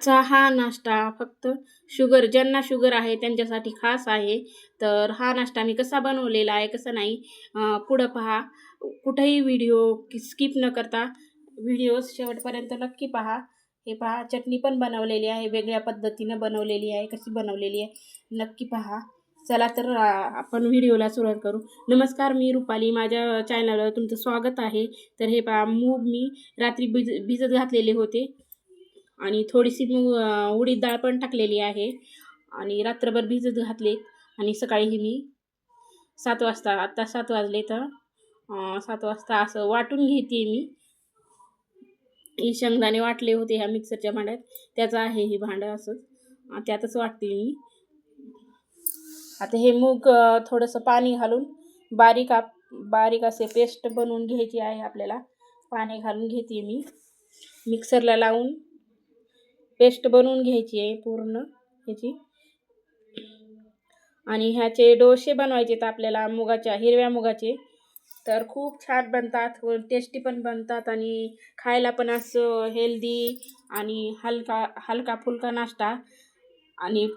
असा हा नाश्ता फक्त ज्यांना शुगर आहे त्यांच्यासाठी खास आहे. तर हा नाश्ता मी कसा बनवलेला आहे, कसा नाही पुढं पहा. कुठेही व्हिडिओ स्किप न करता व्हिडिओ शेवटपर्यंत नक्की पहा. हे पहा, चटणी पण बनवलेली आहे, वेगळ्या पद्धतीनं बनवलेली आहे. कशी बनवलेली आहे नक्की पहा. चला तर आपण व्हिडिओला सुरुवात करू. नमस्कार, मी रुपाली. माझ्या चॅनलवर तुमचं स्वागत आहे. तर हे पहा, मूग मी रात्री भिजत घातलेले होते आणि थोडीशी उडीद डाळ पण टाकलेली आहे आणि रात्रभर भिजत घातले आणि सकाळी मी 7 वाजता, आत्ता 7 वाजले तर 7 वाजता असं वाटून घेते मी. हे शेंगदाणे वाटले होते ह्या मिक्सरच्या भांड्यात, त्याचं आहे हे भांडं असं, त्यातच वाटते मी. आता हे मूग थोडंसं पाणी घालून बारीक असे पेस्ट बनवून घ्यायची आहे आपल्याला. पाणी घालून घेते मी, मिक्सरला लावून पेस्ट बनवून घ्यायची आहे पूर्ण ह्याची. आणि ह्याचे डोसे बनवायचे तर आपल्याला हिरव्या मुगाचे. तर खूप छान बनतात, टेस्टी पण बनतात आणि खायला पण असं हेल्दी आणि हलका फुलका नाश्ता आणि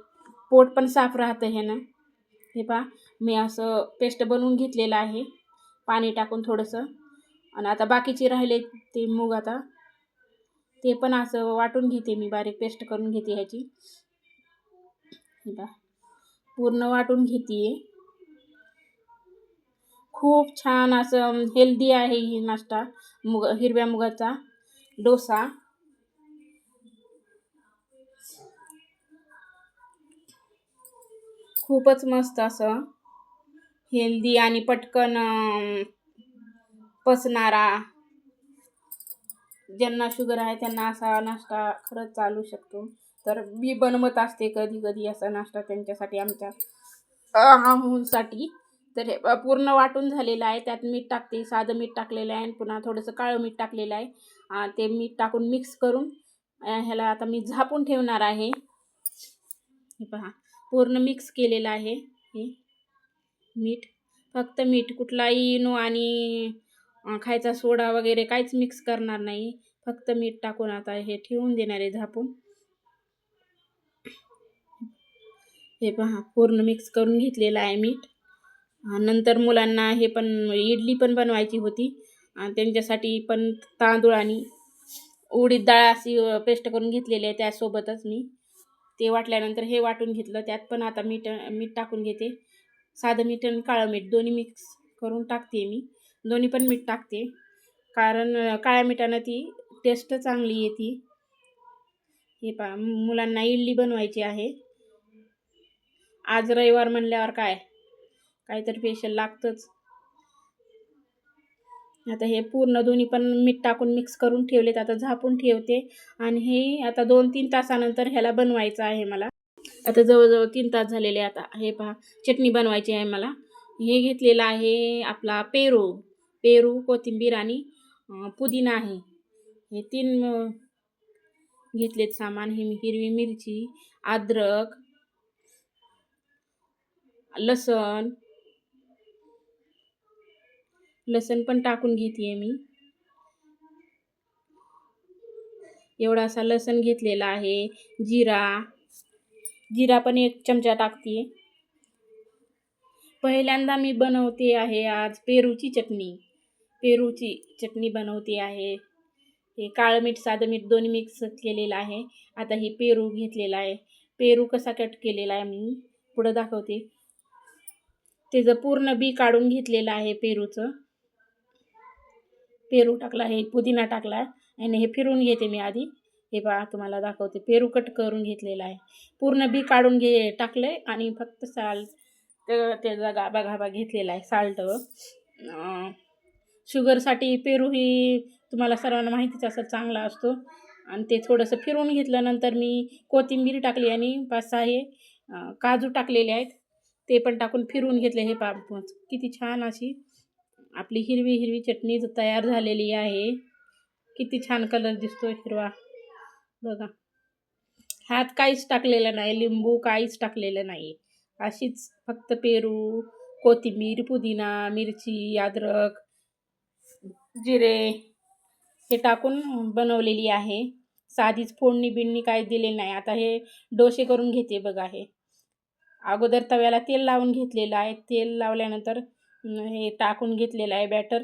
पोट पण साफ राहतं ह्यानं. हे पहा, मी असं पेस्ट बनवून घेतलेलं आहे पाणी टाकून थोडंसं. आणि आता बाकीचे राहिले ते मूग, आता ते पण असं वाटून घेते मी, बारीक पेस्ट करून घेते ह्याची. हे पहा, पूर्ण वाटून घेते. खूप छान असं हेल्दी आहे ही नाश्ता, हिरव्या मुगाचा डोसा. खूपच मस्त असं हेल्दी आणि पटकन पचणारा. ज्यांना शुगर आहे त्यांना असा नाश्ता खरंच चालू शकतो. तर मी बनवत असते कधी कधी असा नाश्ता त्यांच्यासाठी, आमच्या साठी. तर हे पूर्ण वाटून झालेलं आहे. त्यात मीठ टाकते, साधं मीठ टाकलेलं आहे आणि पुन्हा थोडंसं काळं मीठ टाकलेलं आहे. ते मीठ टाकून मिक्स करून ह्याला आता मी झाकून ठेवणार आहे. हे पहा, पूर्ण मिक्स केलेलं आहे हे मीठ. फक्त मीठ, कुठलाही इनो आणि खायचा सोडा वगैरे काहीच मिक्स करणार नाही. फक्त मीठ टाकून आता हे ठेवून देणार आहे झाकून. हे पहा, पूर्ण मिक्स करून घेतलेलं आहे मीठ. नंतर मुलांना हे पण इडली पण बनवायची होती, त्यांच्यासाठी पण तांदूळ आणि उडीद डाळ अशी पेस्ट करून घेतलेली आहे. त्यासोबतच मी ते वाटल्यानंतर हे वाटून घेतलं. त्यात पण आता मीठ टाकून घेते. साधं मीठ आणि काळं मीठ दोन्ही मिक्स करून टाकते मी. दोन्ही पण मीठ टाकते, कारण काळ्या मिठानं ती टेस्ट चांगली येते. हे पहा, मुलांना इडली बनवायची आहे. आज रविवार म्हणल्यावर काहीतरी स्पेशल लागतंच. आता हे पूर्ण दोन्ही पण मीठ टाकून मिक्स करून ठेवलेत. आता झाकून ठेवते आणि हे आता 2-3 तासानंतर ह्याला बनवायचं आहे मला. आता जवळजवळ 3 तास झालेले. आता हे पहा, चटणी बनवायची आहे मला. हे घेतलेलं आहे आपला पेरू, कोथिंबीर आणि पुदिना आहे. हे 3 घेतलेत सामान. हे हिरवी मिरची, अद्रक, लसण पण टाकून घेते मी. एवढा असा लसण घेतलेला आहे. जिरा पण 1 चमचा टाकते. पहिल्यांदा मी बनवते आहे आज पेरूची चटणी बनवते आहे. हे काळं मीठ, साधं मीठ दोन्ही मिक्स केलेलं आहे. आता हे पेरू घेतलेला आहे. पेरू कसा कट केलेला आहे मी पुढं दाखवते. त्याचं पूर्ण बी काढून घेतलेलं आहे पेरूचं. पेरू टाकला आहे, पुदिना टाकला आणि हे फिरवून घेते मी आधी. हे पहा, तुम्हाला दाखवते. पेरू कट करून घेतलेला आहे. पूर्ण बी काढून टाकलंय आणि फक्त त्याचा गाभा घेतलेला आहे. साल्ट शुगरसाठी पेरू ही तुम्हाला सर्वांना माहितीच असं चांगला असतो. आणि ते थोडंसं फिरवून घेतल्यानंतर मी कोथिंबीर टाकली आणि 5-6 हे काजू टाकलेले आहेत, ते पण टाकून फिरवून घेतले. हे पहा, किती छान अशी आपली हिरवी चटणी तयार झालेली आहे. किती छान कलर दिसतो हिरवा बघा. ह्यात काहीच टाकलेलं नाही, लिंबू काहीच टाकलेलं नाही. अशीच फक्त पेरू, कोथिंबीर, पुदिना, मिरची, अद्रक, जिरे हे टाकून बनवलेली आहे साधीच फोडणी बिडणी काही दिलेली नाही. आता हे डोसे करून घेते बघा. हे अगोदर तव्याला तेल लावून घेतलेलं आहे. तेल लावल्यानंतर हे टाकून घेतलेलं आहे बॅटर.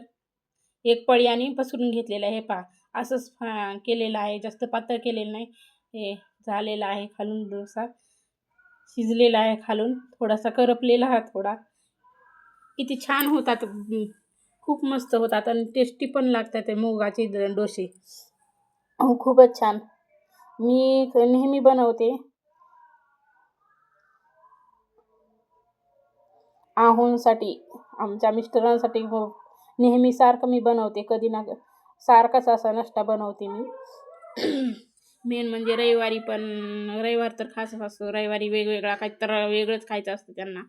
एक पळीने पसरून घेतलेलं आहे. हे पहा असंच केलेलं आहे, जास्त पातळ केलेलं नाही. हे झालेलं आहे. खालून डोसा शिजलेला आहे, खालून थोडासा करपलेला आहे थोडा. किती छान होतात, खूप मस्त होतात आणि टेस्टी पण लागतात ते मुगाचे डोसे. खूपच छान. मी नेहमी बनवते. आहोंसाठी, आमच्या मिस्टरांसाठी नेहमी सारखं मी बनवते. कधी ना सारखाच असा नाश्ता बनवते मी. मेन म्हणजे रविवारी पण, रविवार तर खासच असतो. रविवारी वेगवेगळा काहीतरी वेगळंच खायचं असतं त्यांना.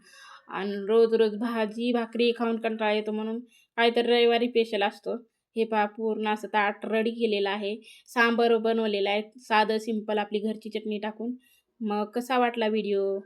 आणि रोज रोज भाजी भाकरी खाऊन कंटाळा येतो, म्हणून काहीतरी रविवारी स्पेशल असतो. हे पहा पूर्ण असं ताट रेडी केलेलं आहे. सांबार बनवलेला आहे, साधं सिंपल आपली घरची चटणी टाकून. मग कसा वाटला व्हिडिओ?